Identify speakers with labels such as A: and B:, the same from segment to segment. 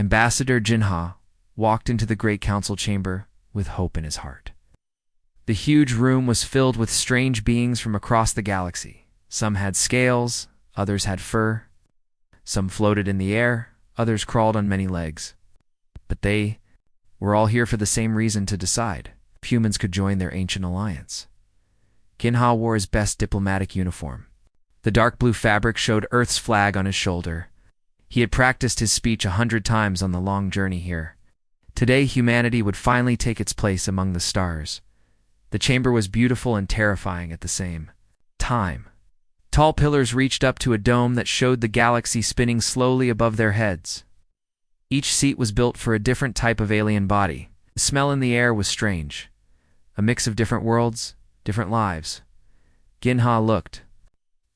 A: Ambassador Jinha walked into the great council chamber with hope in his heart. The huge room was filled with strange beings from across the galaxy. Some had scales, others had fur. Some floated in the air, others crawled on many legs. But they were all here for the same reason: to decide if humans could join their ancient alliance. Jinha wore his best diplomatic uniform. The dark blue fabric showed Earth's flag on his shoulder. He had practiced his speech 100 times on the long journey here. Today, humanity would finally take its place among the stars. The chamber was beautiful and terrifying at the same time. Tall pillars reached up to a dome that showed the galaxy spinning slowly above their heads. Each seat was built for a different type of alien body. The smell in the air was strange. A mix of different worlds, different lives. Jinha looked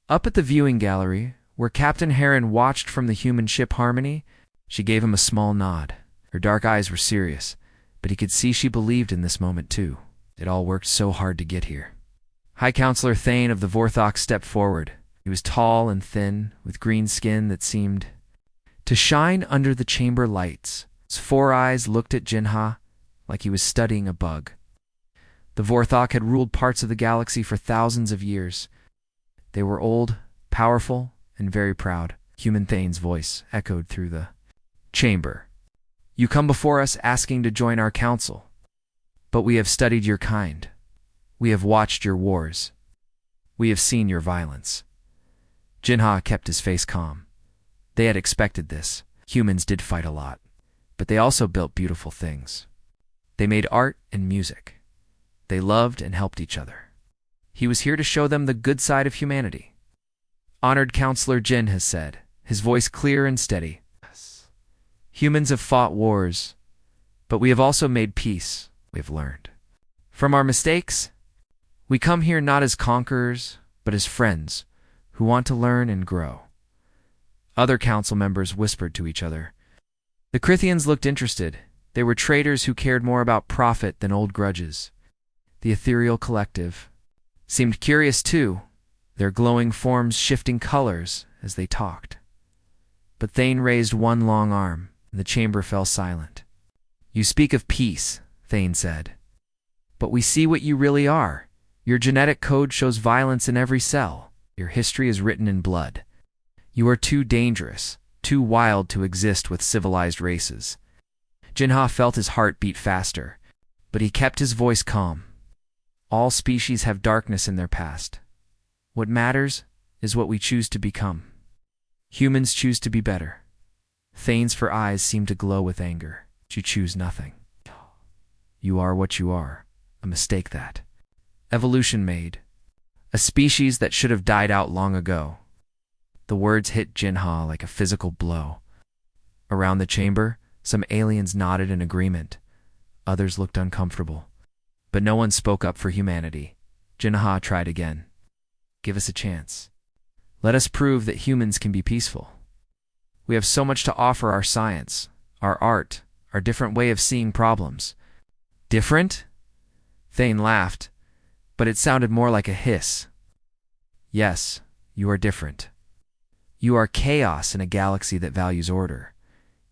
A: up at the viewing gallery, where Captain Heron watched from the human ship Harmony. She gave him a small nod. Her dark eyes were serious, but he could see she believed in this moment too. It all worked so hard to get here. High Counselor Thane of the Vorthok stepped forward. He was tall and thin, with green skin that seemed to shine under the chamber lights. His 4 eyes looked at Jinha like he was studying a bug. The Vorthok had ruled parts of the galaxy for thousands of years. They were old, powerful, and very proud. Human Thane's voice echoed through the chamber. You come before us asking to join our council. But we have studied your kind. We have watched your wars. We have seen your violence. Jinha kept his face calm. They had expected this. Humans did fight a lot, but they also built beautiful things. They made art and music. They loved and helped each other. He was here to show them the good side of humanity. Honored Counselor Jin has said, his voice clear and steady. Humans have fought wars, but we have also made peace. We have learned from our mistakes. We come here not as conquerors, but as friends who want to learn and grow. Other council members whispered to each other. The Crithians looked interested. They were traders who cared more about profit than old grudges. The ethereal collective seemed curious too, their glowing forms shifting colors as they talked. But Thane raised one long arm, and the chamber fell silent. You speak of peace, Thane said. But we see what you really are. Your genetic code shows violence in every cell. Your history is written in blood. You are too dangerous, too wild to exist with civilized races. Jinha felt his heart beat faster, but he kept his voice calm. All species have darkness in their past. What matters is what we choose to become. Humans choose to be better. Thane's 4 eyes seemed to glow with anger. You choose nothing. You are what you are. A mistake that evolution made. A species that should have died out long ago. The words hit Jinha like a physical blow. Around the chamber, some aliens nodded in agreement. Others looked uncomfortable. But no one spoke up for humanity. Jinha tried again. Give us a chance. Let us prove that humans can be peaceful. We have so much to offer: our science, our art, our different way of seeing problems. Different? Thane laughed, but it sounded more like a hiss. Yes, you are different. You are chaos in a galaxy that values order.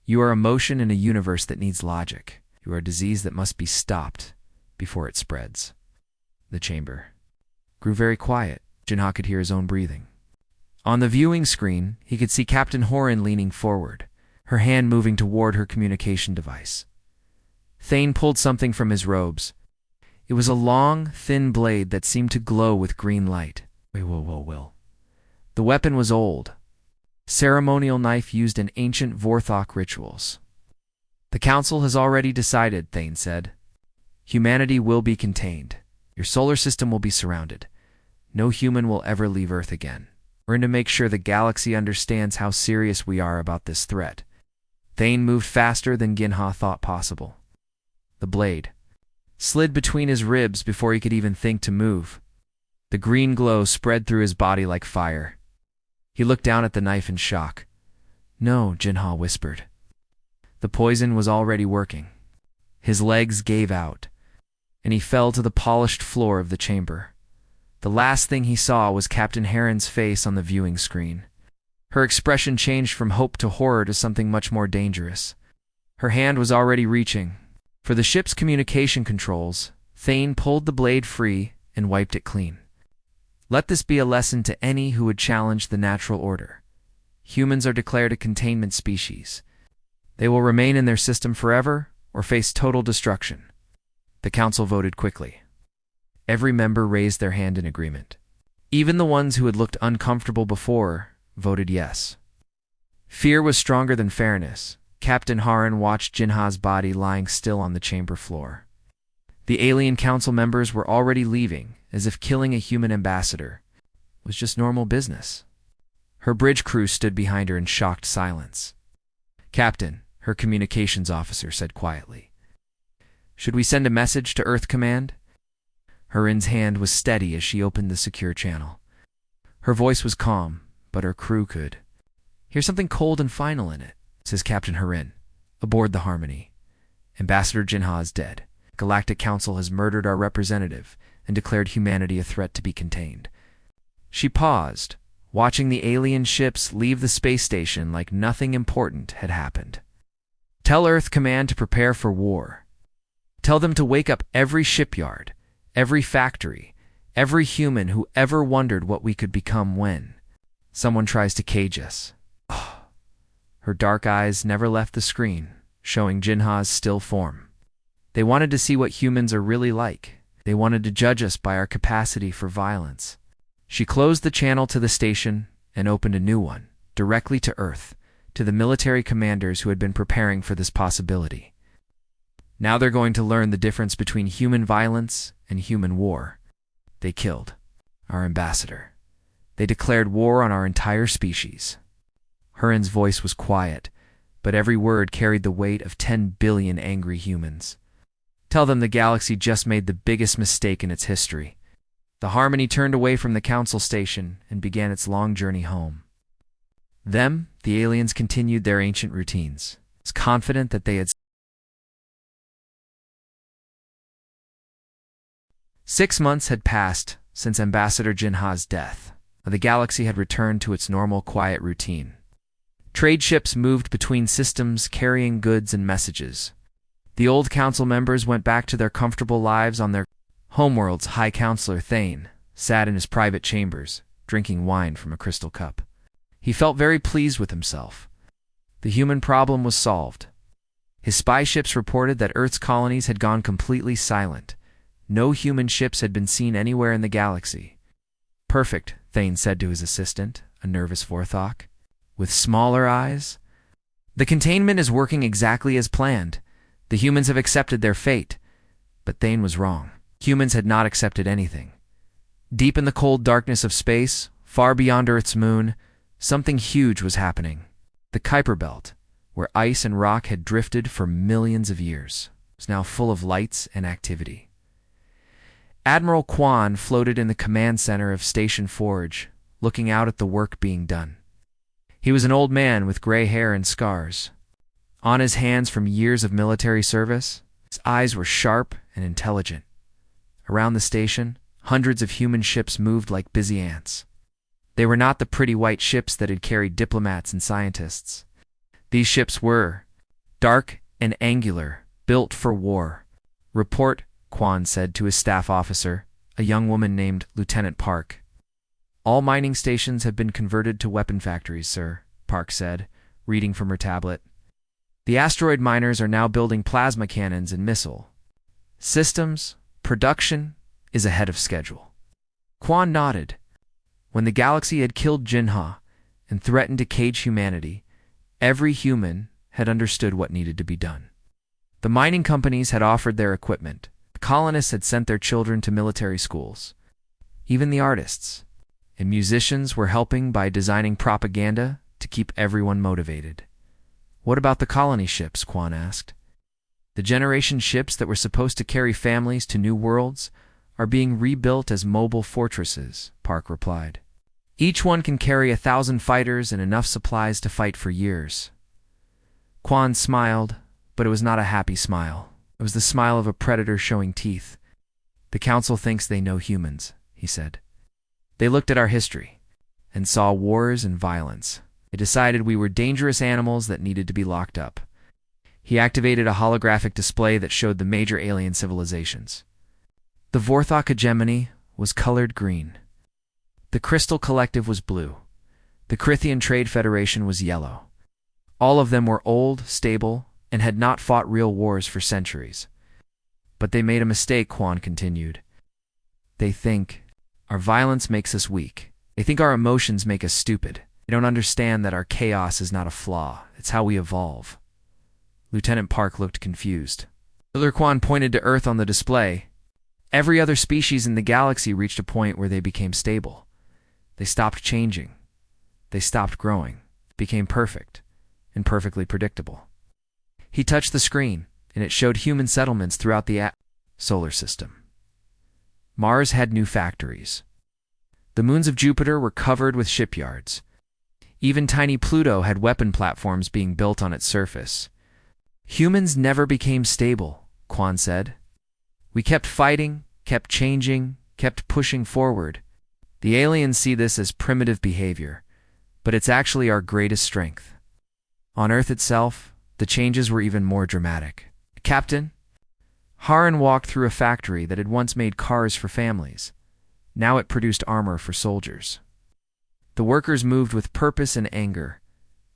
A: You are emotion in a universe that needs logic. You are a disease that must be stopped before it spreads. The chamber grew very quiet. Jinha could hear his own breathing. On the viewing screen, he could see Captain Horan leaning forward, her hand moving toward her communication device. Thane pulled something from his robes. It was a long, thin blade that seemed to glow with green light. Will. The weapon was old. Ceremonial knife used in ancient Vorthok rituals. The council has already decided, Thane said. Humanity will be contained. Your solar system will be surrounded. No human will ever leave Earth again. We're going to make sure the galaxy understands how serious we are about this threat. Thane moved faster than Jinha thought possible. The blade slid between his ribs before he could even think to move. The green glow spread through his body like fire. He looked down at the knife in shock. No, Jinha whispered. The poison was already working. His legs gave out, and he fell to the polished floor of the chamber. The last thing he saw was Captain Heron's face on the viewing screen. Her expression changed from hope to horror to something much more dangerous. Her hand was already reaching. For the ship's communication controls, Thane pulled the blade free and wiped it clean. Let this be a lesson to any who would challenge the natural order. Humans are declared a containment species. They will remain in their system forever or face total destruction. The council voted quickly. Every member raised their hand in agreement. Even the ones who had looked uncomfortable before voted yes. Fear was stronger than fairness. Captain Haran watched Jinha's body lying still on the chamber floor. The alien council members were already leaving, as if killing a human ambassador was just normal business. Her bridge crew stood behind her in shocked silence. "Captain," her communications officer said quietly, "should we send a message to Earth Command?" Haran's hand was steady as she opened the secure channel. Her voice was calm, but her crew could hear something cold and final in it. Says Captain Haran, aboard the Harmony. "Ambassador Jinha is dead. Galactic Council has murdered our representative and declared humanity a threat to be contained." She paused, watching the alien ships leave the space station like nothing important had happened. "Tell Earth Command to prepare for war. Tell them to wake up every shipyard, every factory, every human who ever wondered what we could become when someone tries to cage us." Her dark eyes never left the screen, showing Jinha's still form. They wanted to see what humans are really like. They wanted to judge us by our capacity for violence. She closed the channel to the station and opened a new one, directly to Earth, to the military commanders who had been preparing for this possibility. Now they're going to learn the difference between human violence and human war. They killed our ambassador. They declared war on our entire species. Haran's voice was quiet, but every word carried the weight of 10 billion angry humans. "Tell them the galaxy just made the biggest mistake in its history." The Harmony turned away from the council station and began its long journey home. The aliens continued their ancient routines, as confident that they had 6 months had passed since Ambassador Jinha's death. The galaxy had returned to its normal, quiet routine. Trade ships moved between systems carrying goods and messages. The old council members went back to their comfortable lives on their homeworlds. High Counselor Thane sat in his private chambers, drinking wine from a crystal cup. He felt very pleased with himself. The human problem was solved. His spy ships reported that Earth's colonies had gone completely silent. No human ships had been seen anywhere in the galaxy. "Perfect," Thane said to his assistant, a nervous Vorthok, with smaller eyes. "The containment is working exactly as planned. The humans have accepted their fate." But Thane was wrong. Humans had not accepted anything. Deep in the cold darkness of space, far beyond Earth's moon, something huge was happening. The Kuiper Belt, where ice and rock had drifted for millions of years, was now full of lights and activity. Admiral Quan floated in the command center of Station Forge, looking out at the work being done. He was an old man with gray hair and scars. On his hands from years of military service, his eyes were sharp and intelligent. Around the station, hundreds of human ships moved like busy ants. They were not the pretty white ships that had carried diplomats and scientists. These ships were dark and angular, built for war. "Report," Quan said to his staff officer, a young woman named Lieutenant Park. "All mining stations have been converted to weapon factories, sir," Park said, reading from her tablet. "The asteroid miners are now building plasma cannons and missile systems. Production is ahead of schedule." Quan nodded. When the galaxy had killed Jinha and threatened to cage humanity, every human had understood what needed to be done. The mining companies had offered their equipment. The colonists had sent their children to military schools. Even the artists and musicians were helping by designing propaganda to keep everyone motivated. "What about the colony ships?" Quan asked. "The generation ships that were supposed to carry families to new worlds are being rebuilt as mobile fortresses," Park replied. "Each one can carry 1,000 fighters and enough supplies to fight for years." Quan smiled, but it was not a happy smile. It was the smile of a predator showing teeth. "The council thinks they know humans," he said. "They looked at our history and saw wars and violence. They decided we were dangerous animals that needed to be locked up. He activated a holographic display that showed the major alien civilizations. The Vorthok hegemony was colored green. The Crystal Collective was blue. The Crithian Trade Federation was yellow. All of them were old, stable, and had not fought real wars for centuries. But they made a mistake, Quan continued. They think our violence makes us weak. They think our emotions make us stupid. They don't understand that our chaos is not a flaw. It's how we evolve. Lieutenant Park looked confused. Quan pointed to Earth on the display. Every other species in the galaxy reached a point where they became stable. They stopped changing. They stopped growing, became perfect, and perfectly predictable. He touched the screen, and it showed human settlements throughout the solar system. Mars had new factories. The moons of Jupiter were covered with shipyards. Even tiny Pluto had weapon platforms being built on its surface. Humans never became stable, Quan said. We kept fighting, kept changing, kept pushing forward. The aliens see this as primitive behavior, but it's actually our greatest strength. On Earth itself, the changes were even more dramatic. Captain, Haran walked through a factory that had once made cars for families. Now it produced armor for soldiers. The workers moved with purpose and anger.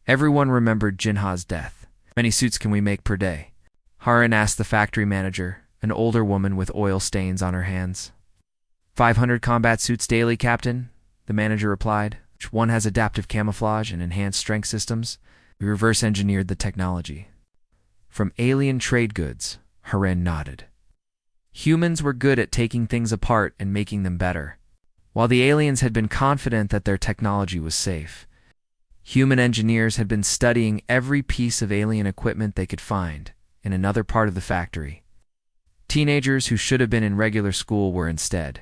A: Everyone remembered Jinha's death. How many suits can we make per day? Haran asked the factory manager, an older woman with oil stains on her hands. 500 combat suits daily, Captain, the manager replied. One has adaptive camouflage and enhanced strength systems. We reverse engineered the technology. From alien trade goods, Haran nodded. Humans were good at taking things apart and making them better. While the aliens had been confident that their technology was safe, human engineers had been studying every piece of alien equipment they could find in another part of the factory. Teenagers who should have been in regular school were instead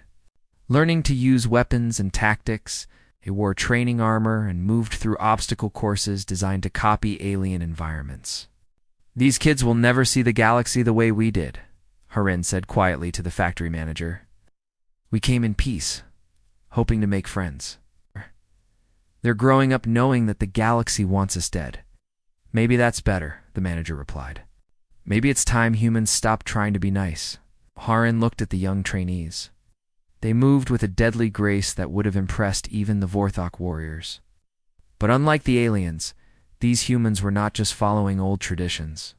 A: learning to use weapons and tactics. They wore training armor and moved through obstacle courses designed to copy alien environments. These kids will never see the galaxy the way we did, Haran said quietly to the factory manager. We came in peace, hoping to make friends. They're growing up knowing that the galaxy wants us dead. Maybe that's better, the manager replied. Maybe it's time humans stopped trying to be nice. Haran looked at the young trainees. They moved with a deadly grace that would have impressed even the Vorthok warriors. But unlike the aliens, these humans were not just following old traditions.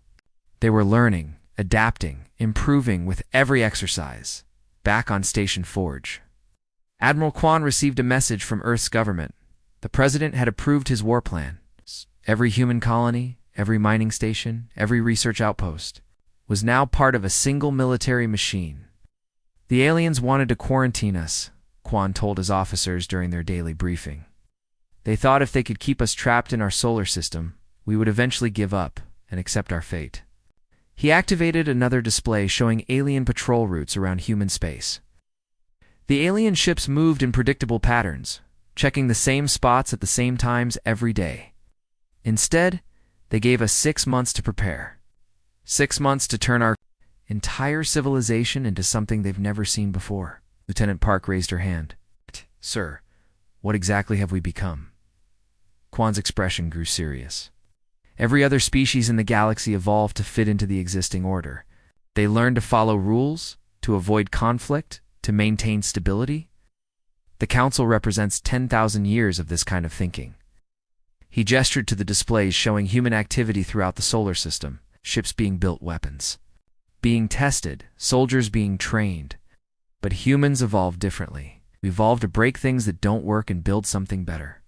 A: They were learning, adapting, improving with every exercise. Back on Station Forge, Admiral Quan received a message from Earth's government. The president had approved his war plan. Every human colony, every mining station, every research outpost was now part of a single military machine. The aliens wanted to quarantine us, Quan told his officers during their daily briefing. They thought if they could keep us trapped in our solar system, we would eventually give up and accept our fate. He activated another display showing alien patrol routes around human space. The alien ships moved in predictable patterns, checking the same spots at the same times every day. Instead, they gave us 6 months to prepare. 6 months to turn our entire civilization into something they've never seen before. Lieutenant Park raised her hand. Sir, what exactly have we become? Quan's expression grew serious. Every other species in the galaxy evolved to fit into the existing order. They learned to follow rules, to avoid conflict, to maintain stability. The Council represents 10,000 years of this kind of thinking. He gestured to the displays showing human activity throughout the solar system, ships being built, weapons being tested, soldiers being trained. But humans evolved differently. We evolved to break things that don't work and build something better.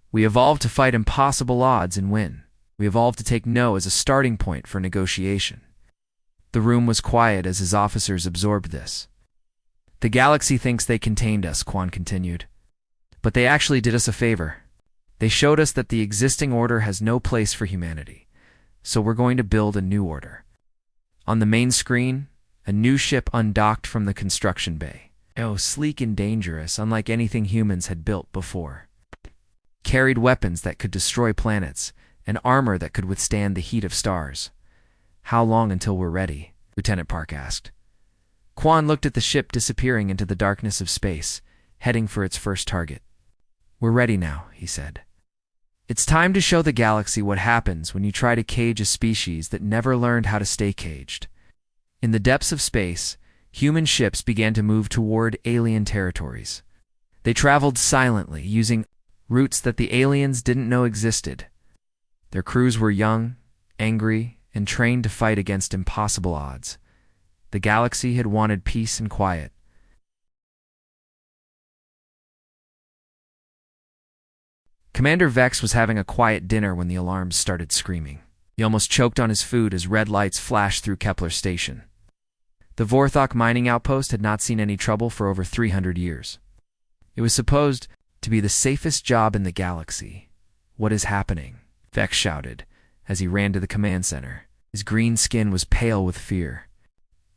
A: We evolved to fight impossible odds and win. We evolved to take no as a starting point for negotiation. The room was quiet as his officers absorbed this. The galaxy thinks they contained us, Quan continued. But they actually did us a favor. They showed us that the existing order has no place for humanity. So we're going to build a new order. On the main screen, a new ship undocked from the construction bay. Oh, sleek and dangerous, unlike anything humans had built before. Carried weapons that could destroy planets, and armor that could withstand the heat of stars. How long until we're ready? Lieutenant Park asked. Quan looked at the ship disappearing into the darkness of space, heading for its first target. We're ready now, he said. It's time to show the galaxy what happens when you try to cage a species that never learned how to stay caged. In the depths of space, human ships began to move toward alien territories. They traveled silently, using routes that the aliens didn't know existed. Their crews were young, angry, and trained to fight against impossible odds. The galaxy had wanted peace and quiet. Commander Vex was having a quiet dinner when the alarms started screaming. He almost choked on his food as red lights flashed through Kepler Station. The Vorthok mining outpost had not seen any trouble for over 300 years. It was supposed to be the safest job in the galaxy. "What is happening?" Vex shouted as he ran to the command center. His green skin was pale with fear.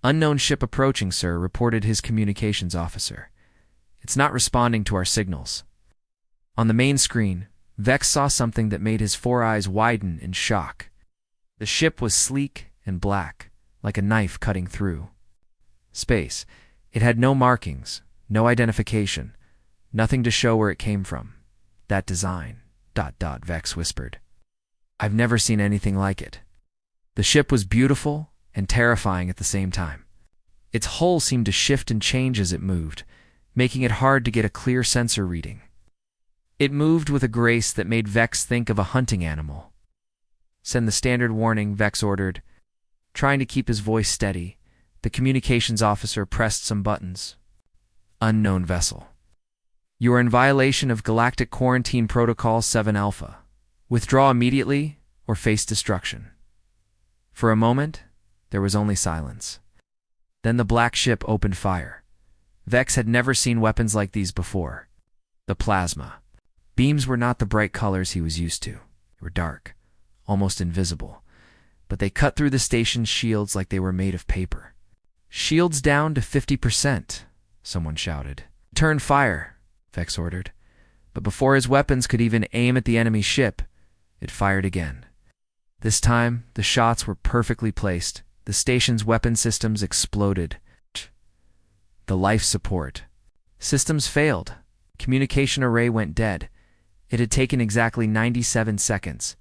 A: "Unknown ship approaching, sir," reported his communications officer. "It's not responding to our signals." On the main screen, Vex saw something that made his four eyes widen in shock. The ship was sleek and black, like a knife cutting through space. It had no markings, no identification, nothing to show where it came from. "That design, ... Vex whispered. "I've never seen anything like it." The ship was beautiful and terrifying at the same time. Its hull seemed to shift and change as it moved, making it hard to get a clear sensor reading. It moved with a grace that made Vex think of a hunting animal. "Send the standard warning," Vex ordered. Trying to keep his voice steady, the communications officer pressed some buttons. "Unknown vessel. You are in violation of Galactic Quarantine Protocol 7 Alpha. Withdraw immediately or face destruction." For a moment, there was only silence. Then the black ship opened fire. Vex had never seen weapons like these before. The plasma beams were not the bright colors he was used to. They were dark, almost invisible, but they cut through the station's shields like they were made of paper. "Shields down to 50%, someone shouted. "Turn fire," Vex ordered. But before his weapons could even aim at the enemy ship, it fired again. This time, the shots were perfectly placed. The station's weapon systems exploded. The life support systems failed. Communication array went dead. It had taken exactly 97 seconds.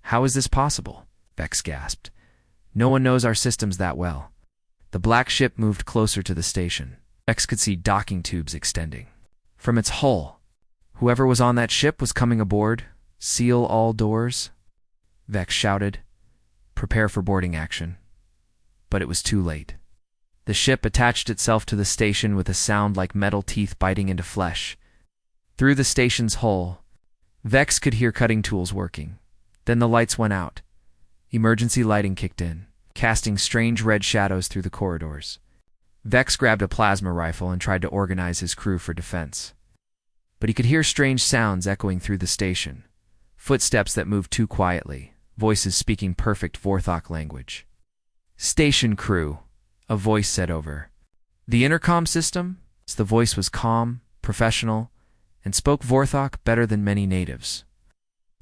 A: "How is this possible?" Vex gasped. "No one knows our systems that well." The black ship moved closer to the station. Vex could see docking tubes extending from its hull. Whoever was on that ship was coming aboard. "Seal all doors," Vex shouted. "Prepare for boarding action." But it was too late. The ship attached itself to the station with a sound like metal teeth biting into flesh. Through the station's hull, Vex could hear cutting tools working. Then the lights went out. Emergency lighting kicked in, casting strange red shadows through the corridors. Vex grabbed a plasma rifle and tried to organize his crew for defense. But he could hear strange sounds echoing through the station. Footsteps that moved too quietly, voices speaking perfect Vorthok language. "Station crew," a voice said over the intercom system. The voice was calm, professional, and spoke Vorthok better than many natives.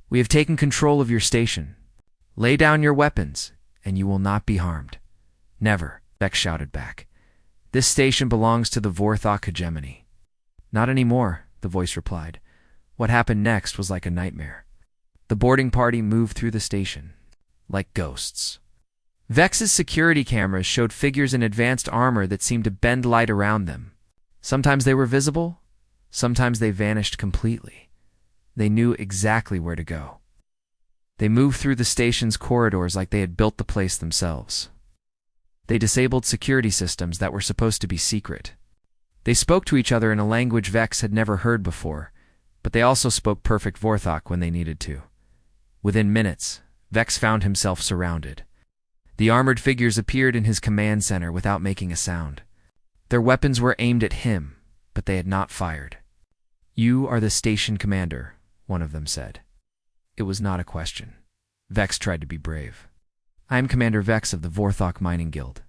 A: "We have taken control of your station. Lay down your weapons, and you will not be harmed." "Never," Vex shouted back. "This station belongs to the Vorthok hegemony." "Not anymore," the voice replied. What happened next was like a nightmare. The boarding party moved through the station, like ghosts. Vex's security cameras showed figures in advanced armor that seemed to bend light around them. Sometimes they were visible, sometimes they vanished completely. They knew exactly where to go. They moved through the station's corridors like they had built the place themselves. They disabled security systems that were supposed to be secret. They spoke to each other in a language Vex had never heard before, but they also spoke perfect Vorthok when they needed to. Within minutes, Vex found himself surrounded. The armored figures appeared in his command center without making a sound. Their weapons were aimed at him, but they had not fired. "You are the station commander," one of them said. It was not a question. Vex tried to be brave. "I am Commander Vex of the Vorthok Mining Guild.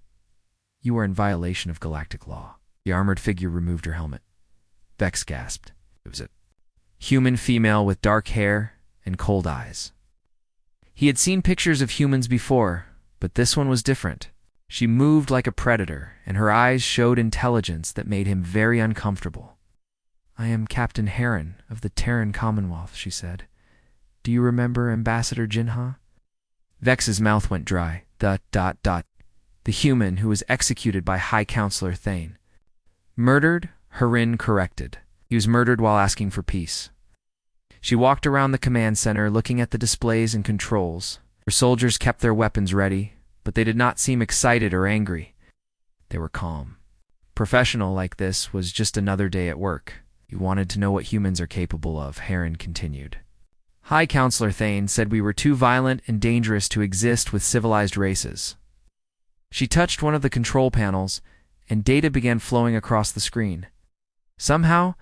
A: You are in violation of galactic law." The armored figure removed her helmet. Vex gasped. It was a human female with dark hair and cold eyes. He had seen pictures of humans before, but this one was different. She moved like a predator, and her eyes showed intelligence that made him very uncomfortable. "I am Captain Heron of the Terran Commonwealth," she said. Do you remember Ambassador Jinha? Vex's mouth went dry. The human who was executed by High Counselor Thane. Murdered? Harin corrected. He was murdered while asking for peace. She walked around the command center looking at the displays and controls. Her soldiers kept their weapons ready, but they did not seem excited or angry. They were calm. Professional like this was just another day at work. You wanted to know what humans are capable of, Harin continued. High Counselor Thane said we were too violent and dangerous to exist with civilized races. She touched one of the control panels, and data began flowing across the screen. Somehow,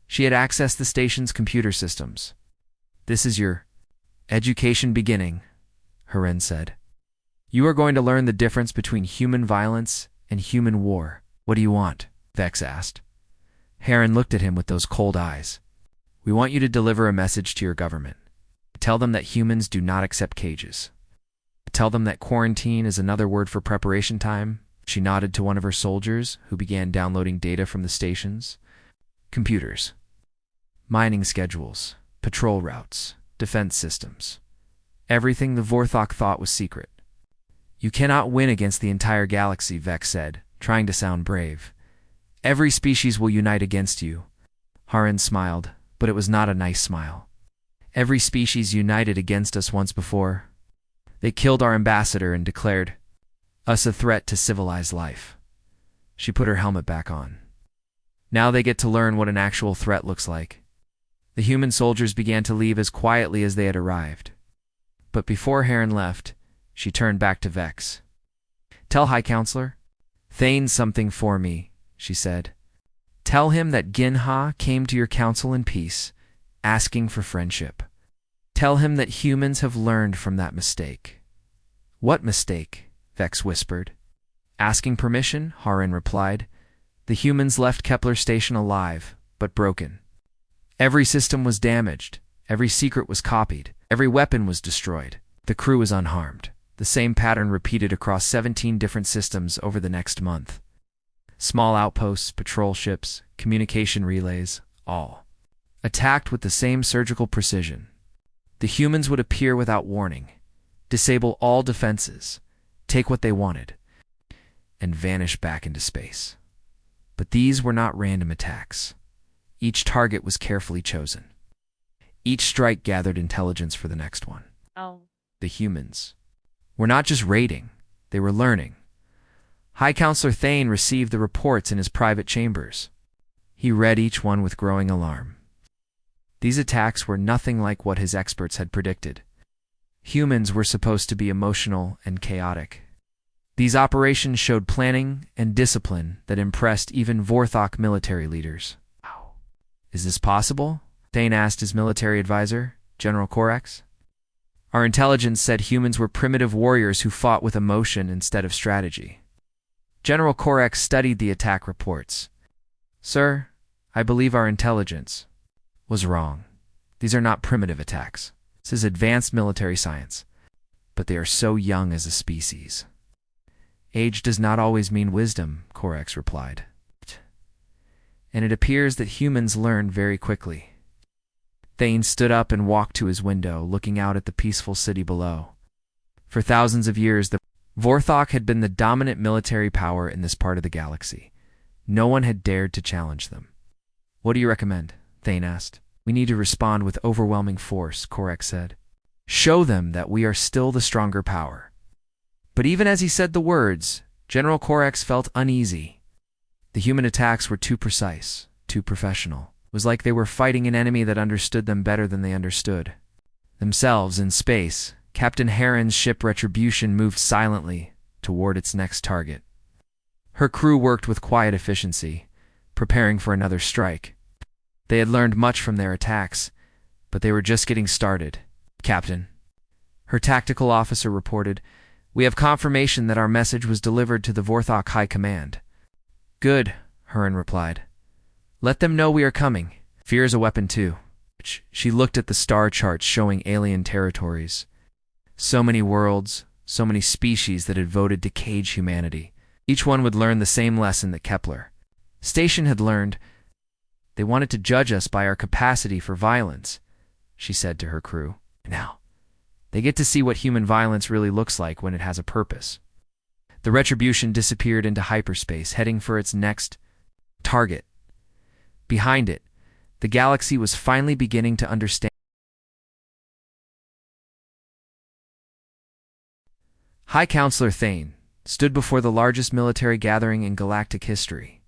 A: she had accessed the station's computer systems. This is your education beginning, Harin said. You are going to learn the difference between human violence and human war. What do you want? Vex asked. Harin looked at him with those cold eyes. We want you to deliver a message to your government. Tell them that humans do not accept cages. Tell them that quarantine is another word for preparation time. She nodded to one of her soldiers, who began downloading data from the stations. Computers. Mining schedules. Patrol routes. Defense systems. Everything the Vorthok thought was secret. You cannot win against the entire galaxy, Vex said, trying to sound brave. Every species will unite against you. Harin smiled, but it was not a nice smile. Every species united against us once before. They killed our ambassador and declared us a threat to civilized life. She put her helmet back on. Now they get to learn what an actual threat looks like. The human soldiers began to leave as quietly as they had arrived. But before Harin left, she turned back to Vex. Tell High Counselor Thane something for me, she said. Tell him that Ginha came to your council in peace, asking for friendship. Tell him that humans have learned from that mistake. What mistake? Vex whispered. Asking permission, Harin replied. The humans left Kepler Station alive, but broken. Every system was damaged, every secret was copied, every weapon was destroyed. The crew was unharmed. The same pattern repeated across 17 different systems over the next month. Small outposts, patrol ships, communication relays, all attacked with the same surgical precision. The humans would appear without warning, disable all defenses, take what they wanted, and vanish back into space. But these were not random attacks. Each target was carefully chosen. Each strike gathered intelligence for the next one. The humans were not just raiding, they were learning. High Counselor Thane received the reports in his private chambers. He read each one with growing alarm. These attacks were nothing like what his experts had predicted. Humans were supposed to be emotional and chaotic. These operations showed planning and discipline that impressed even Vorthok military leaders. Is this possible? Thane asked his military advisor, General Corax. Our intelligence said humans were primitive warriors who fought with emotion instead of strategy. General Corax studied the attack reports. Sir, I believe our intelligence was wrong. These are not primitive attacks. This is advanced military science. But they are so young as a species. Age does not always mean wisdom, Corax replied. And it appears that humans learn very quickly. Thane stood up and walked to his window, looking out at the peaceful city below. For thousands of years, the Vorthok had been the dominant military power in this part of the galaxy. No one had dared to challenge them. What do you recommend? Thane asked. We need to respond with overwhelming force, Corax said. Show them that we are still the stronger power. But even as he said the words, General Corax felt uneasy. The human attacks were too precise, too professional. It was like they were fighting an enemy that understood them better than they understood themselves. In space, Captain Harin's ship Retribution moved silently toward its next target. Her crew worked with quiet efficiency, preparing for another strike. They had learned much from their attacks, but they were just getting started. Captain, her tactical officer reported, we have confirmation that our message was delivered to the Vorthok High Command. Good, Harin replied. Let them know we are coming. Fear is a weapon too. She looked at the star charts showing alien territories. So many worlds, so many species that had voted to cage humanity. Each one would learn the same lesson that Kepler Station had learned. They wanted to judge us by our capacity for violence, she said to her crew. Now, they get to see what human violence really looks like when it has a purpose. The Retribution disappeared into hyperspace, heading for its next target. Behind it, the galaxy was finally beginning to understand. High Counselor Thane stood before the largest military gathering in galactic history.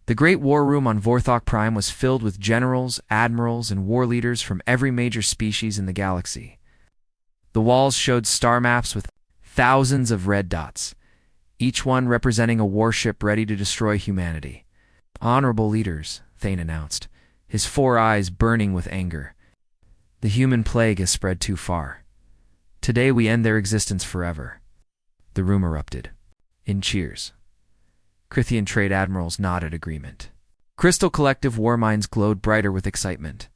A: The Great War Room on Vorthok Prime was filled with generals, admirals, and war leaders from every major species in the galaxy. The walls showed star maps with thousands of red dots, each one representing a warship ready to destroy humanity. "Honorable leaders," Thane announced, his 4 eyes burning with anger. "The human plague has spread too far. Today we end their existence forever." The room erupted in cheers. Crithian trade admirals nodded agreement. Crystal Collective war minds glowed brighter with excitement.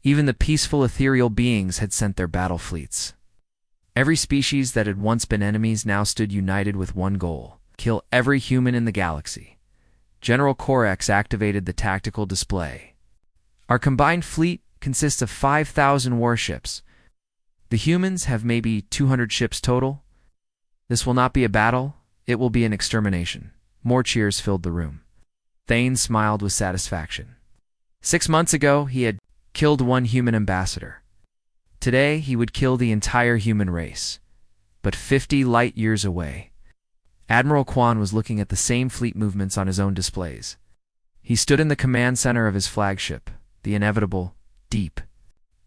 A: Even the peaceful ethereal beings had sent their battle fleets. Every species that had once been enemies now stood united with one goal: kill every human in the galaxy. General Corex activated the tactical display. "Our combined fleet consists of 5,000 warships. The humans have maybe 200 ships total. This will not be a battle, it will be an extermination." More cheers filled the room. Thane smiled with satisfaction. 6 months ago, he had killed one human ambassador. Today, he would kill the entire human race. But 50 light years away, Admiral Quan was looking at the same fleet movements on his own displays. He stood in the command center of his flagship, the inevitable Deep,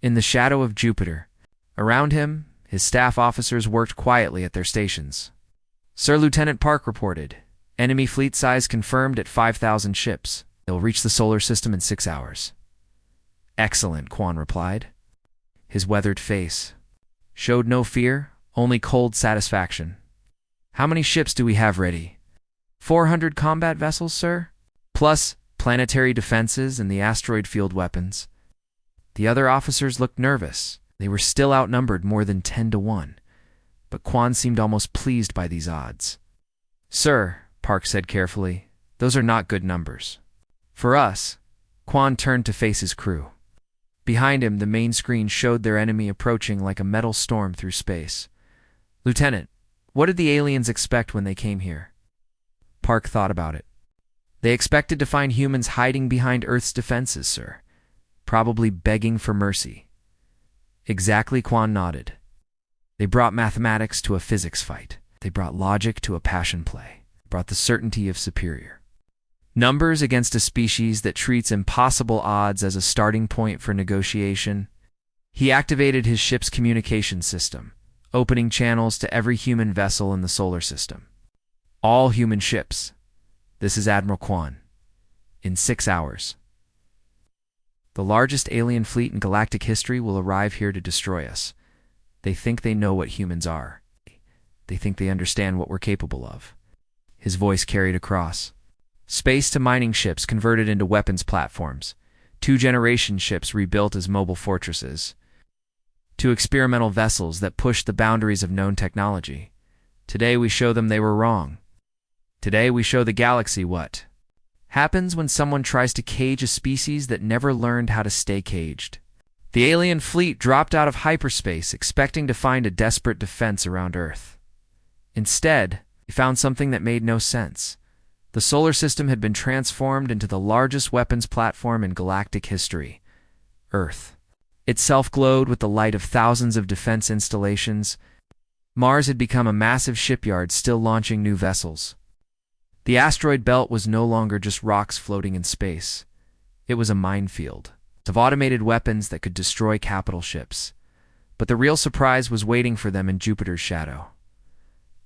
A: in the shadow of Jupiter. Around him, his staff officers worked quietly at their stations. "Sir Lieutenant Park reported, enemy fleet size confirmed at 5,000 ships. They'll reach the solar system in 6 hours. "Excellent," Quan replied. His weathered face showed no fear, only cold satisfaction. "How many ships do we have ready?" 400 combat vessels, sir, plus planetary defenses and the asteroid field weapons." The other officers looked nervous. They were still outnumbered more than 10 to 1, but Quan seemed almost pleased by these odds. "Sir," Park said carefully, "those are not good numbers." "For us." Quan turned to face his crew. Behind him, the main screen showed their enemy approaching like a metal storm through space. "Lieutenant, what did the aliens expect when they came here?" Park thought about it. "They expected to find humans hiding behind Earth's defenses, sir. Probably begging for mercy." "Exactly," Quan nodded. "They brought mathematics to a physics fight. They brought logic to a passion play. Brought the certainty of superior numbers against a species that treats impossible odds as a starting point for negotiation." He activated his ship's communication system, opening channels to every human vessel in the solar system. "All human ships. This is Admiral Quan. In 6 hours. The largest alien fleet in galactic history will arrive here to destroy us. They think they know what humans are. They think they understand what we're capable of." His voice carried across. Space to mining ships converted into weapons platforms, 2 generation ships rebuilt as mobile fortresses, 2 experimental vessels that pushed the boundaries of known technology. Today we show them they were wrong. Today we show the galaxy what happens when someone tries to cage a species that never learned how to stay caged. The alien fleet dropped out of hyperspace, expecting to find a desperate defense around Earth. Instead, they found something that made no sense. The solar system had been transformed into the largest weapons platform in galactic history, Earth. Itself glowed with the light of thousands of defense installations. Mars had become a massive shipyard still launching new vessels. The asteroid belt was no longer just rocks floating in space. It was a minefield of automated weapons that could destroy capital ships. But the real surprise was waiting for them in Jupiter's shadow.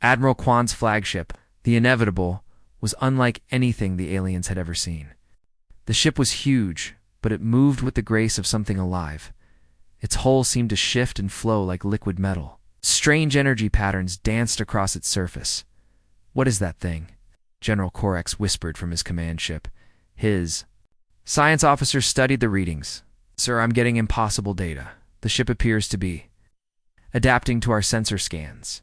A: Admiral Quan's flagship, the Inevitable, was unlike anything the aliens had ever seen. The ship was huge, but it moved with the grace of something alive. Its hull seemed to shift and flow like liquid metal. Strange energy patterns danced across its surface. "What is that thing?" General Corex whispered from his command ship. His science officer studied the readings. "Sir, I'm getting impossible data. The ship appears to be adapting to our sensor scans."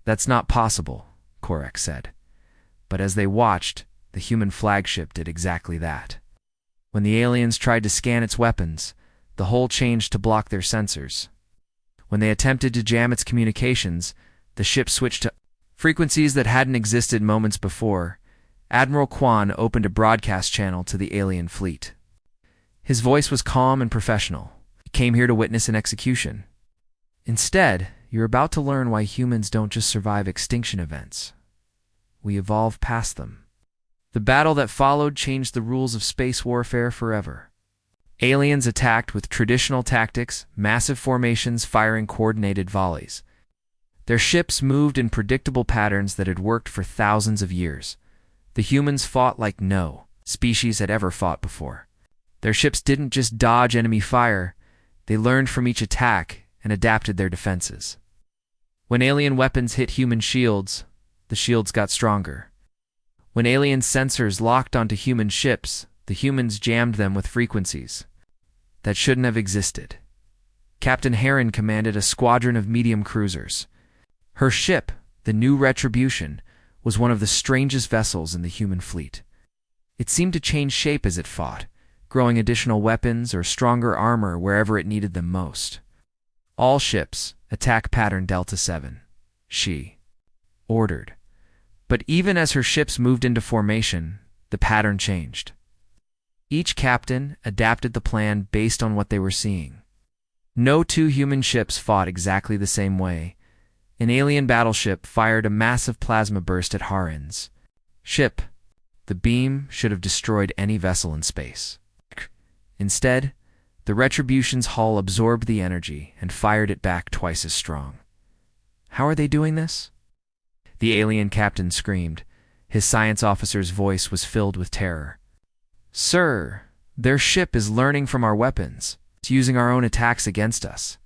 A: "That's not possible," Corex said. But as they watched, the human flagship did exactly that. When the aliens tried to scan its weapons, the hull changed to block their sensors. When they attempted to jam its communications, the ship switched to frequencies that hadn't existed moments before. Admiral Kwan opened a broadcast channel to the alien fleet. His voice was calm and professional. "You came here to witness an execution. Instead, you're about to learn why humans don't just survive extinction events. We evolve past them." The battle that followed changed the rules of space warfare forever. Aliens attacked with traditional tactics, massive formations firing coordinated volleys. Their ships moved in predictable patterns that had worked for thousands of years. The humans fought like no species had ever fought before. Their ships didn't just dodge enemy fire, they learned from each attack and adapted their defenses. When alien weapons hit human shields, the shields got stronger. When alien sensors locked onto human ships, the humans jammed them with frequencies that shouldn't have existed. Captain Heron commanded a squadron of medium cruisers. Her ship, the New Retribution, was one of the strangest vessels in the human fleet. It seemed to change shape as it fought, growing additional weapons or stronger armor wherever it needed them most. "All ships, attack pattern Delta 7, she ordered. But even as her ships moved into formation, the pattern changed. Each captain adapted the plan based on what they were seeing. No two human ships fought exactly the same way. An alien battleship fired a massive plasma burst at Haren's ship. The beam should have destroyed any vessel in space. Instead, the Retribution's hull absorbed the energy and fired it back twice as strong. "How are they doing this?" The alien captain screamed. His science officer's voice was filled with terror. "Sir, their ship is learning from our weapons. It's using our own attacks against us."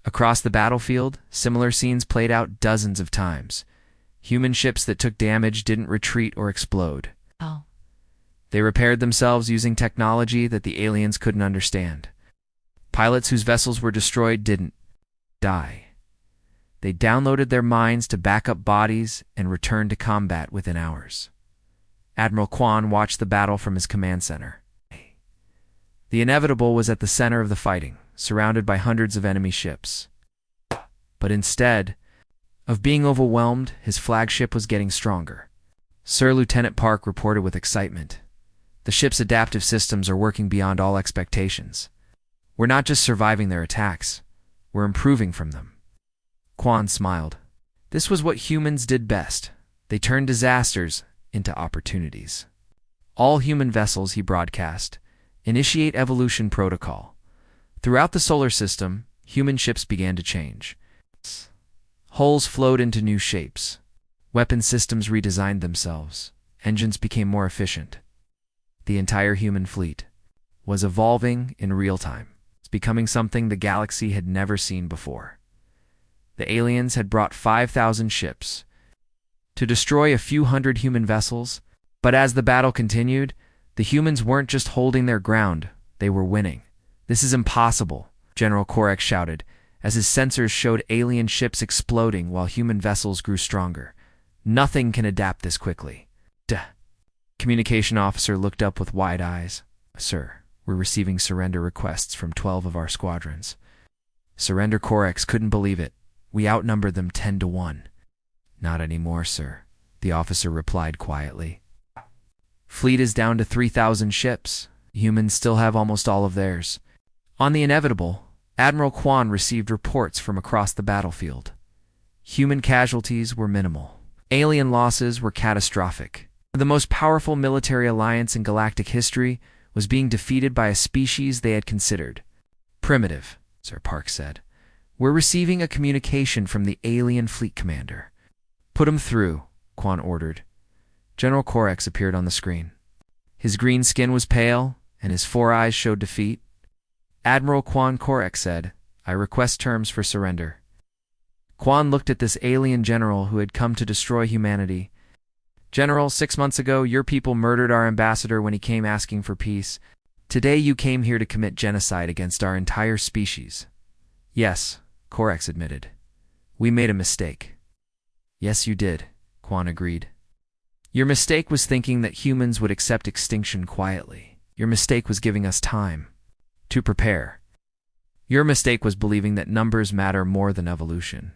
A: Across the battlefield, similar scenes played out dozens of times. Human ships that took damage didn't retreat or explode. They repaired themselves using technology that the aliens couldn't understand. Pilots whose vessels were destroyed didn't die. They downloaded their minds to backup bodies and returned to combat within hours. Admiral Kwan watched the battle from his command center. The inevitable was at the center of the fighting, surrounded by hundreds of enemy ships. But instead of being overwhelmed, his flagship was getting stronger. Sir Lieutenant Park reported with excitement. "The ship's adaptive systems are working beyond all expectations. We're not just surviving their attacks, we're improving from them." Kwan smiled. This was what humans did best. They turned disasters into opportunities. "All human vessels," he broadcast, "initiate evolution protocol." Throughout the solar system, human ships began to change. Hulls flowed into new shapes. Weapon systems redesigned themselves. Engines became more efficient. The entire human fleet was evolving in real time. It's becoming something the galaxy had never seen before. The aliens had brought 5,000 ships to destroy a few hundred human vessels, but as the battle continued, the humans weren't just holding their ground, they were winning. "This is impossible," General Korek shouted, as his sensors showed alien ships exploding while human vessels grew stronger. "Nothing can adapt this quickly." Communication officer looked up with wide eyes. "Sir, we're receiving surrender requests from 12 of our squadrons." Surrender Korex couldn't believe it. "We outnumbered them 10 to 1. "Not anymore, sir," the officer replied quietly. "Fleet is down to 3,000 ships. Humans still have almost all of theirs." On the inevitable, Admiral Kwan received reports from across the battlefield. Human casualties were minimal. Alien losses were catastrophic. The most powerful military alliance in galactic history was being defeated by a species they had considered primitive, Sir Park said. "We're receiving a communication from the alien fleet commander." "Put him through," Kwan ordered. General Korex appeared on the screen. His green skin was pale, and his 4 eyes showed defeat. "Admiral Kwan," Korex said, "I request terms for surrender." Kwan looked at this alien general who had come to destroy humanity. "General, 6 months ago, your people murdered our ambassador when he came asking for peace. Today you came here to commit genocide against our entire species." "Yes," Korex admitted. "We made a mistake." "Yes, you did," Kwan agreed. "Your mistake was thinking that humans would accept extinction quietly. Your mistake was giving us time to prepare." Your mistake was believing that numbers matter more than evolution.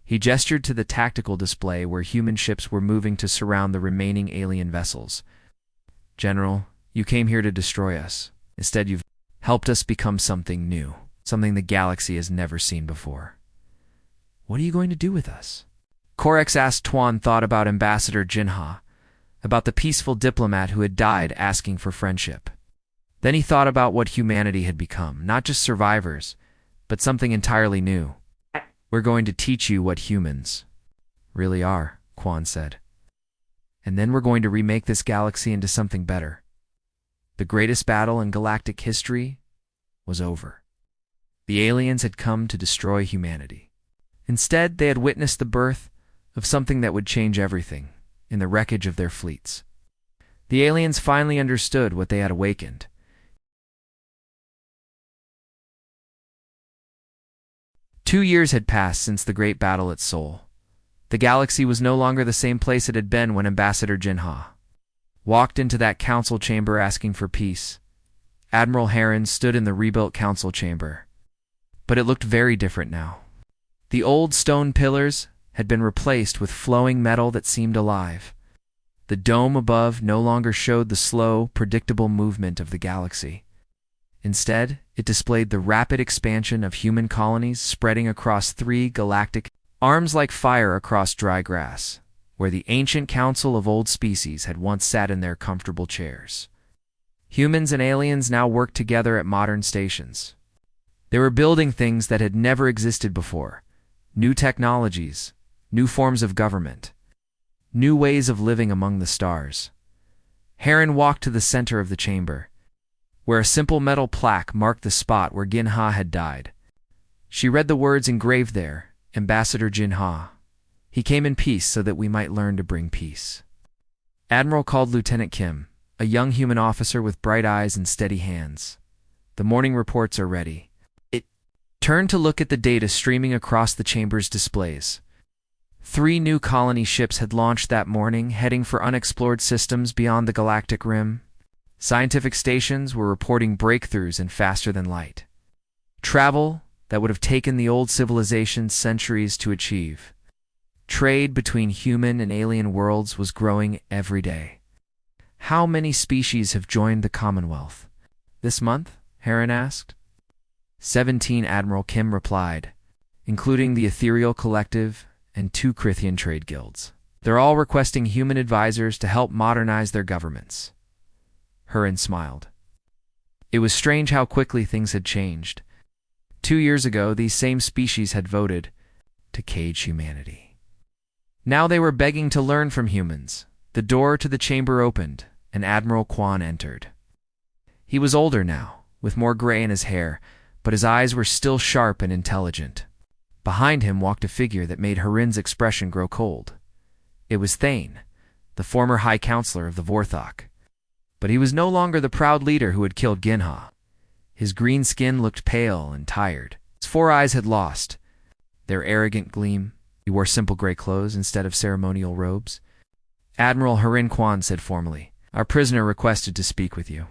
A: He gestured to the tactical display where human ships were moving to surround the remaining alien vessels. General, you came here to destroy us. Instead, you've helped us become something new, something the galaxy has never seen before. What are you going to do with us? Korex asked. Tuan thought about Ambassador Jinha, about the peaceful diplomat who had died asking for friendship. Then he thought about what humanity had become, not just survivors, but something entirely new. We're going to teach you what humans really are, Quan said. And then we're going to remake this galaxy into something better. The greatest battle in galactic history was over. The aliens had come to destroy humanity. Instead, they had witnessed the birth of something that would change everything in the wreckage of their fleets. The aliens finally understood what they had awakened. Two years had passed since the great battle at Seoul. The galaxy was no longer the same place it had been when Ambassador Jinha walked into that council chamber asking for peace. Admiral Heron stood in the rebuilt council chamber. But it looked very different now. The old stone pillars had been replaced with flowing metal that seemed alive. The dome above no longer showed the slow, predictable movement of the galaxy. Instead, it displayed the rapid expansion of human colonies spreading across 3 galactic arms like fire across dry grass, where the ancient council of old species had once sat in their comfortable chairs. Humans and aliens now worked together at modern stations. They were building things that had never existed before: new technologies, new forms of government, new ways of living among the stars. Heron walked to the center of the chamber, where a simple metal plaque marked the spot where Jinha had died. She read the words engraved there, Ambassador Jinha. He came in peace so that we might learn to bring peace. Admiral called Lieutenant Kim, a young human officer with bright eyes and steady hands. The morning reports are ready. It turned to look at the data streaming across the chamber's displays. 3 new colony ships had launched that morning, heading for unexplored systems beyond the galactic rim. Scientific stations were reporting breakthroughs in faster-than-light travel that would have taken the old civilizations centuries to achieve. Trade between human and alien worlds was growing every day. How many species have joined the Commonwealth this month? Heron asked. 17, Admiral Kim replied, including the Ethereal Collective and 2 Krithian trade guilds. They're all requesting human advisors to help modernize their governments. Heron smiled. It was strange how quickly things had changed. 2 years ago, these same species had voted to cage humanity. Now they were begging to learn from humans. The door to the chamber opened, and Admiral Quan entered. He was older now, with more gray in his hair, but his eyes were still sharp and intelligent. Behind him walked a figure that made Heron's expression grow cold. It was Thane, the former High Counselor of the Vorthok. But he was no longer the proud leader who had killed Jinha. His green skin looked pale and tired. His 4 eyes had lost their arrogant gleam. He wore simple gray clothes instead of ceremonial robes. Admiral Heron, Quan said formally, "Our prisoner requested to speak with you."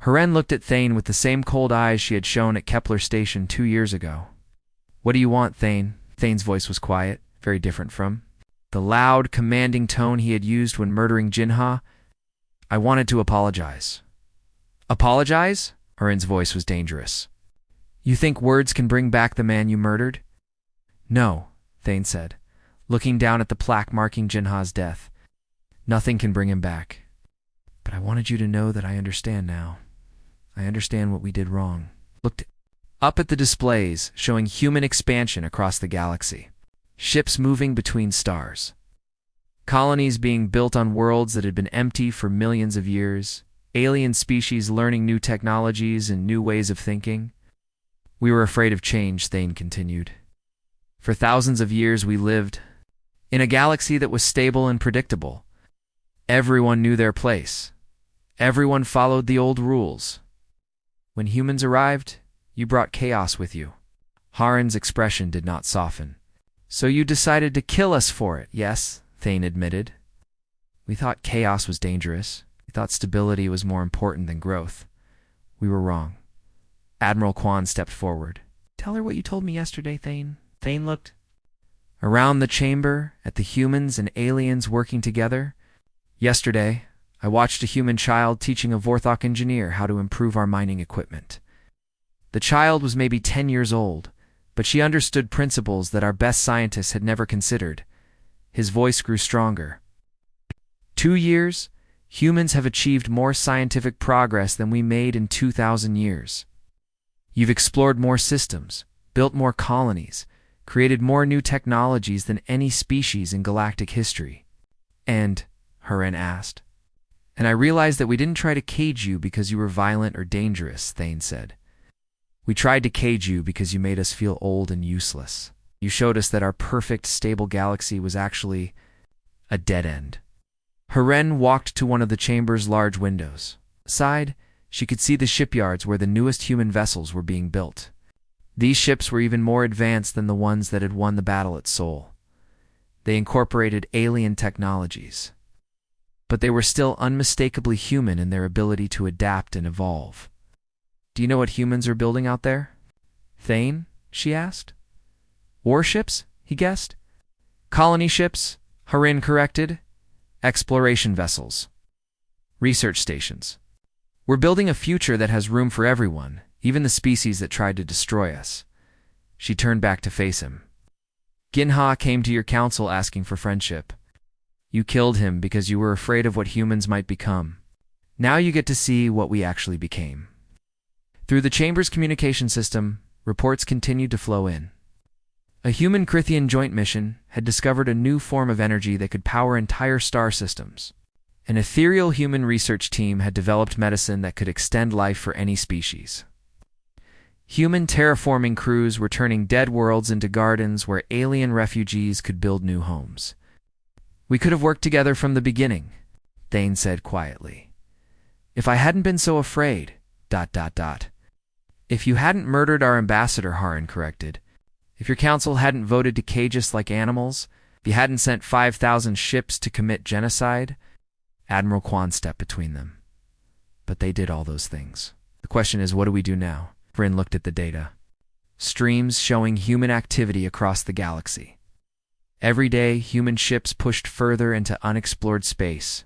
A: Heron looked at Thane with the same cold eyes she had shown at Kepler Station 2 years ago. "What do you want, Thane?" Thane's voice was quiet, very different from the loud, commanding tone he had used when murdering Jinha. "I wanted to apologize." "Apologize?" Heron's voice was dangerous. "You think words can bring back the man you murdered?" "No," Thane said, looking down at the plaque marking Jinha's death. "Nothing can bring him back. But I wanted you to know that I understand now. I understand what we did wrong." Looked up at the displays, showing human expansion across the galaxy. Ships moving between stars. Colonies being built on worlds that had been empty for millions of years. Alien species learning new technologies and new ways of thinking. "We were afraid of change," Thane continued. "For thousands of years we lived in a galaxy that was stable and predictable. Everyone knew their place. Everyone followed the old rules. When humans arrived, you brought chaos with you." Heron's expression did not soften. "So you decided to kill us for it, yes?" Thane admitted. "We thought chaos was dangerous. We thought stability was more important than growth. We were wrong. Admiral Kwan stepped forward. Tell her what you told me yesterday, Thane. Thane looked around the chamber at the humans and aliens working together. Yesterday, I watched a human child teaching a Vorthok engineer how to improve our mining equipment. The child was maybe 10 years old, but she understood principles that our best scientists had never considered. His voice grew stronger. 2 years, humans have achieved more scientific progress than we made in 2,000 years. You've explored more systems, built more colonies, created more new technologies than any species in galactic history. And, Hurin asked. And I realized that we didn't try to cage you because you were violent or dangerous, Thane said. We tried to cage you because you made us feel old and useless. You showed us that our perfect, stable galaxy was actually a dead end. Hurin walked to one of the chamber's large windows. Aside, she could see the shipyards where the newest human vessels were being built. These ships were even more advanced than the ones that had won the battle at Sol. They incorporated alien technologies. But they were still unmistakably human in their ability to adapt and evolve. Do you know what humans are building out there? Thane? She asked. Warships? He guessed. Colony ships? Hurin corrected. Exploration vessels. Research stations. We're building a future that has room for everyone, even the species that tried to destroy us. She turned back to face him. Ginha came to your council asking for friendship. You killed him because you were afraid of what humans might become. Now you get to see what we actually became. Through the chamber's communication system, reports continued to flow in. A human Krithian joint mission had discovered a new form of energy that could power entire star systems. An ethereal human research team had developed medicine that could extend life for any species. Human terraforming crews were turning dead worlds into gardens where alien refugees could build new homes. We could have worked together from the beginning, Thane said quietly. If I hadn't been so afraid, ... If you hadn't murdered our ambassador, Hurin corrected. If your council hadn't voted to cage us like animals, if you hadn't sent 5,000 ships to commit genocide, Admiral Kwan stepped between them. But they did all those things. The question is, what do we do now? Hurin looked at the data. Streams showing human activity across the galaxy. Every day, human ships pushed further into unexplored space.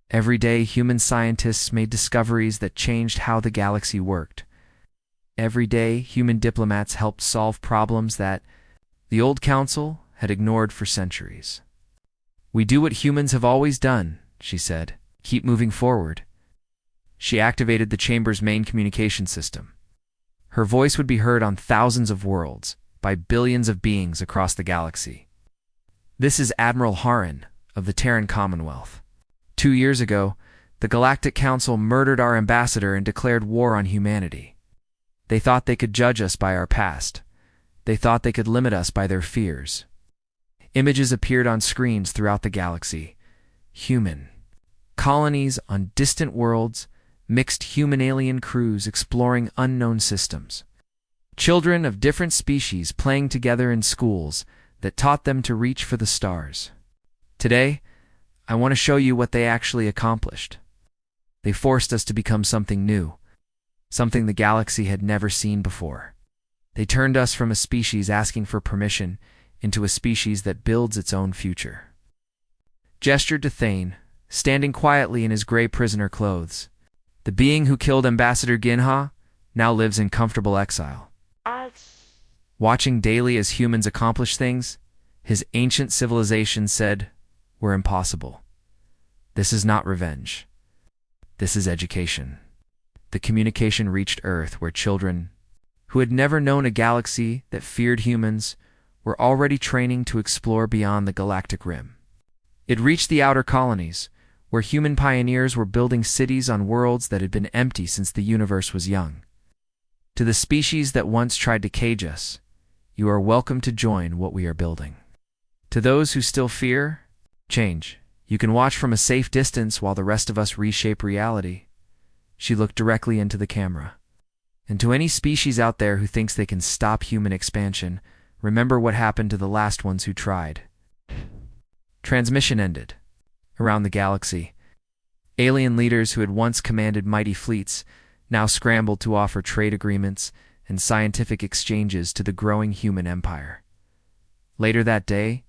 A: Every day, human scientists made discoveries that changed how the galaxy worked. Every day, human diplomats helped solve problems that the old council had ignored for centuries. We do what humans have always done, she said. Keep moving forward. She activated the chamber's main communication system. Her voice would be heard on thousands of worlds, by billions of beings across the galaxy. This is Admiral Hurin of the Terran Commonwealth. 2 years ago, the Galactic Council murdered our ambassador and declared war on humanity. They thought they could judge us by our past. They thought they could limit us by their fears. Images appeared on screens throughout the galaxy. Human. Colonies on distant worlds, mixed human-alien crews exploring unknown systems. Children of different species playing together in schools that taught them to reach for the stars. Today, I want to show you what they actually accomplished. They forced us to become something new, something the galaxy had never seen before. They turned us from a species asking for permission into a species that builds its own future. Gestured to Thane, standing quietly in his gray prisoner clothes. The being who killed Ambassador Ginha now lives in comfortable exile. Watching daily as humans accomplish things, his ancient civilization said were impossible. This is not revenge. This is education. The communication reached Earth, where children, who had never known a galaxy that feared humans, were already training to explore beyond the galactic rim. It reached the outer colonies, where human pioneers were building cities on worlds that had been empty since the universe was young. To the species that once tried to cage us, you are welcome to join what we are building. To those who still fear change, you can watch from a safe distance while the rest of us reshape reality. She looked directly into the camera. And to any species out there who thinks they can stop human expansion, remember what happened to the last ones who tried. Transmission ended. Around the galaxy, alien leaders who had once commanded mighty fleets now scrambled to offer trade agreements and scientific exchanges to the growing human empire. Later that day,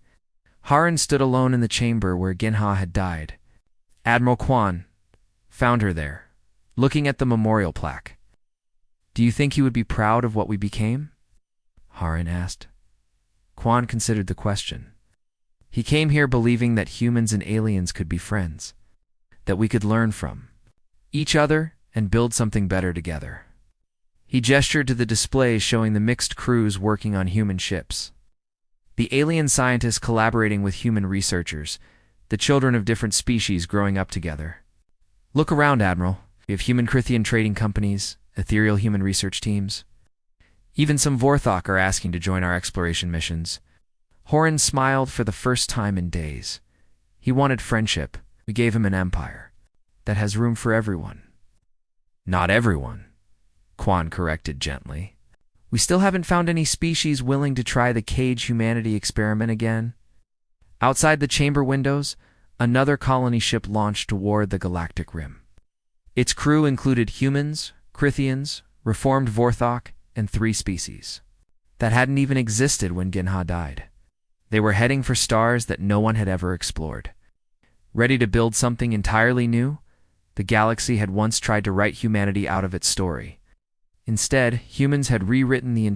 A: Haran stood alone in the chamber where Ginha had died. Admiral Quan found her there, looking at the memorial plaque. "Do you think he would be proud of what we became?" Haran asked. Quan considered the question. "He came here believing that humans and aliens could be friends, that we could learn from each other and build something better together." He gestured to the displays showing the mixed crews working on human ships. The alien scientists collaborating with human researchers, the children of different species growing up together. "Look around, Admiral. We have human Crithian trading companies, ethereal human research teams. Even some Vorthok are asking to join our exploration missions." Horan smiled for the first time in days. He wanted friendship. We gave him an empire that has room for everyone. "Not everyone," Quan corrected gently. "We still haven't found any species willing to try the cage humanity experiment again." Outside the chamber windows, another colony ship launched toward the galactic rim. Its crew included humans, Crithians, reformed Vorthok, and 3 species that hadn't even existed when Ginha died. They were heading for stars that no one had ever explored. Ready to build something entirely new, the galaxy had once tried to write humanity out of its story. Instead, humans had rewritten the